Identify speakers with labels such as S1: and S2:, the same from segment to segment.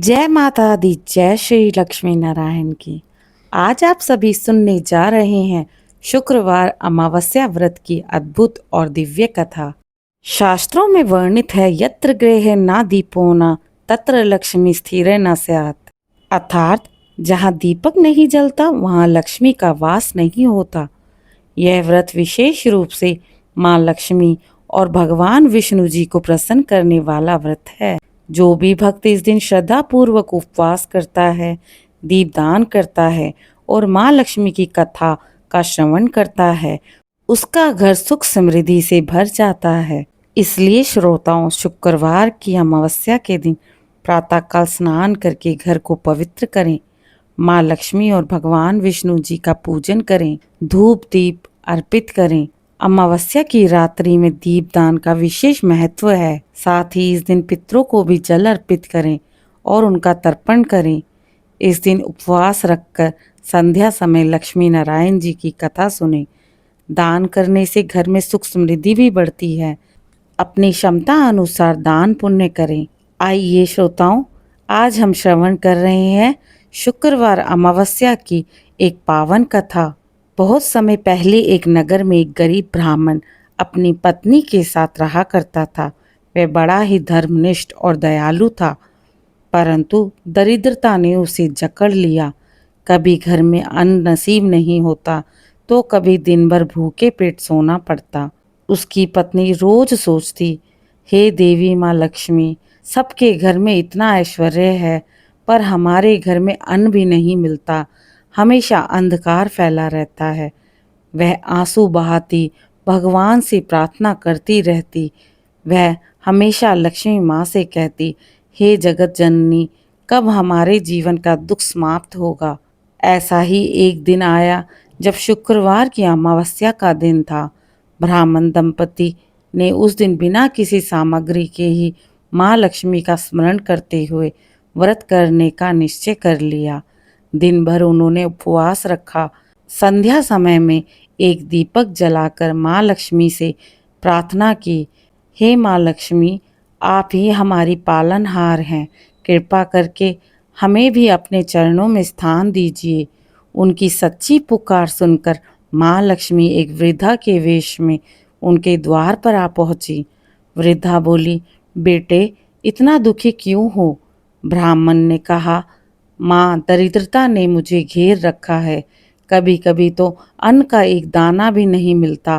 S1: जय माता दी, जय श्री लक्ष्मी नारायण की। आज आप सभी सुनने जा रहे हैं शुक्रवार अमावस्या व्रत की अद्भुत और दिव्य कथा। शास्त्रों में वर्णित है, यत्र गृहे न दीपो न तत्र लक्ष्मी स्थिरे न स्यात्। अर्थात जहाँ दीपक नहीं जलता वहाँ लक्ष्मी का वास नहीं होता। यह व्रत विशेष रूप से माँ लक्ष्मी और भगवान विष्णु जी को प्रसन्न करने वाला व्रत है। जो भी भक्त इस दिन श्रद्धा पूर्वक उपवास करता है, दीपदान करता है और माँ लक्ष्मी की कथा का श्रवण करता है, उसका घर सुख समृद्धि से भर जाता है। इसलिए श्रोताओं, शुक्रवार की अमावस्या के दिन प्रातःकाल स्नान करके घर को पवित्र करें, माँ लक्ष्मी और भगवान विष्णु जी का पूजन करें, धूप दीप अर्पित करें। अमावस्या की रात्रि में दीपदान का विशेष महत्व है। साथ ही इस दिन पितरों को भी जल अर्पित करें और उनका तर्पण करें। इस दिन उपवास रखकर संध्या समय लक्ष्मी नारायण जी की कथा सुनें। दान करने से घर में सुख समृद्धि भी बढ़ती है। अपनी क्षमता अनुसार दान पुण्य करें। आइए श्रोताओं, आज हम श्रवण कर रहे हैं शुक्रवार अमावस्या की एक पावन कथा। बहुत समय पहले एक नगर में एक गरीब ब्राह्मण अपनी पत्नी के साथ रहा करता था। वह बड़ा ही धर्मनिष्ठ और दयालु था, परंतु दरिद्रता ने उसे जकड़ लिया। कभी घर में अन्न नसीब नहीं होता तो कभी दिन भर भूखे पेट सोना पड़ता। उसकी पत्नी रोज सोचती, हे देवी माँ लक्ष्मी, सबके घर में इतना ऐश्वर्य है पर हमारे घर में अन्न भी नहीं मिलता, हमेशा अंधकार फैला रहता है। वह आंसू बहाती भगवान से प्रार्थना करती रहती। वह हमेशा लक्ष्मी माँ से कहती, हे जगत जननी, कब हमारे जीवन का दुख समाप्त होगा। ऐसा ही एक दिन आया जब शुक्रवार की अमावस्या का दिन था। ब्राह्मण दंपति ने उस दिन बिना किसी सामग्री के ही माँ लक्ष्मी का स्मरण करते हुए व्रत करने का निश्चय कर लिया। दिन भर उन्होंने उपवास रखा। संध्या समय में एक दीपक जलाकर माँ लक्ष्मी से प्रार्थना की, हे माँ लक्ष्मी, आप ही हमारी पालनहार हैं, कृपा करके हमें भी अपने चरणों में स्थान दीजिए। उनकी सच्ची पुकार सुनकर माँ लक्ष्मी एक वृद्धा के वेश में उनके द्वार पर आ पहुंची। वृद्धा बोली, बेटे, इतना दुखी क्यों हो? ब्राह्मण ने कहा, माँ, दरिद्रता ने मुझे घेर रखा है, कभी कभी तो अन्न का एक दाना भी नहीं मिलता।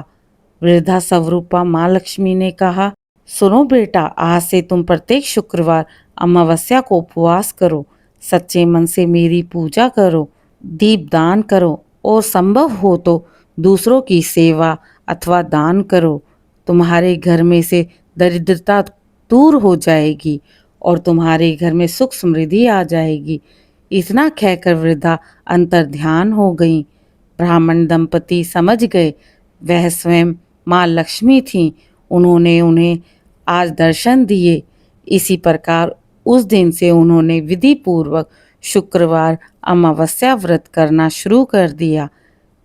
S1: वृद्धा स्वरूपा माँ लक्ष्मी ने कहा, सुनो बेटा, आज से तुम प्रत्येक शुक्रवार अमावस्या को उपवास करो, सच्चे मन से मेरी पूजा करो, दीप दान करो और संभव हो तो दूसरों की सेवा अथवा दान करो। तुम्हारे घर में से दरिद्रता दूर हो जाएगी और तुम्हारे घर में सुख समृद्धि आ जाएगी। इतना कहकर वृद्धा अंतर ध्यान हो गई। ब्राह्मण दंपति समझ गए वह स्वयं माँ लक्ष्मी थीं। उन्होंने उन्हें आज दर्शन दिए। इसी प्रकार उस दिन से उन्होंने विधि पूर्वक शुक्रवार अमावस्या व्रत करना शुरू कर दिया।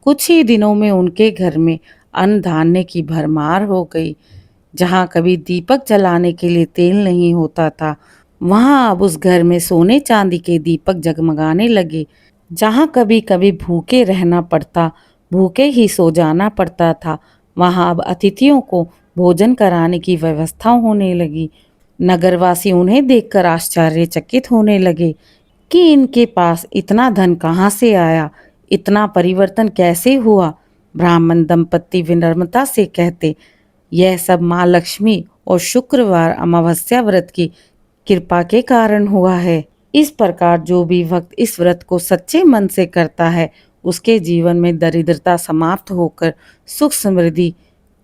S1: कुछ ही दिनों में उनके घर में अन्न धान्य की भरमार हो गई। जहाँ कभी दीपक जलाने के लिए तेल नहीं होता था, वहाँ अब उस घर में सोने चांदी के दीपक जगमगाने लगे। जहाँ कभी कभी भूखे रहना पड़ता, भूखे ही सो जाना पड़ता था, वहाँ अब अतिथियों को भोजन कराने की व्यवस्था होने लगी। नगरवासी उन्हें देखकर आश्चर्यचकित होने लगे कि इनके पास इतना धन कहाँ से आया, इतना परिवर्तन कैसे हुआ। ब्राह्मण दंपति विनम्रता से कहते, यह सब माँ लक्ष्मी और शुक्रवार अमावस्या व्रत की कृपा के कारण हुआ है। इस प्रकार जो भी भक्त इस व्रत को सच्चे मन से करता है, उसके जीवन में दरिद्रता समाप्त होकर सुख समृद्धि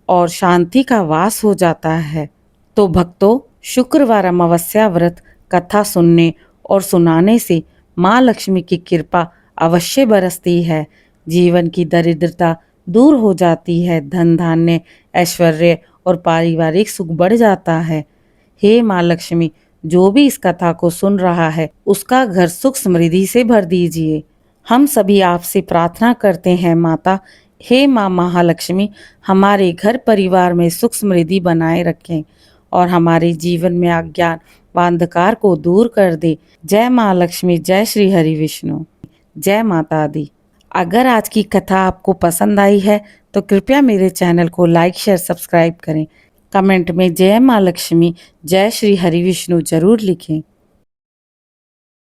S1: और शांति का वास हो जाता है। तो भक्तों, शुक्रवार अमावस्या व्रत कथा सुनने और सुनाने से माँ लक्ष्मी की कृपा अवश्य बरसती है। जीवन की दरिद्रता दूर हो जाती है, धन धान्य ऐश्वर्य और पारिवारिक सुख बढ़ जाता है। हे माँ लक्ष्मी, जो भी इस कथा को सुन रहा है उसका घर सुख समृद्धि से भर दीजिए। हम सभी आपसे प्रार्थना करते हैं माता, हे माँ महालक्ष्मी, हमारे घर परिवार में सुख समृद्धि बनाए रखें और हमारे जीवन में अज्ञान व अंधकार को दूर कर दे। जय माँ लक्ष्मी, जय श्री हरि विष्णु, जय माता दी। अगर आज की कथा आपको पसंद आई है तो कृपया मेरे चैनल को लाइक शेयर सब्सक्राइब करें। कमेंट में जय माँ लक्ष्मी, जय श्री हरि विष्णु जरूर लिखें।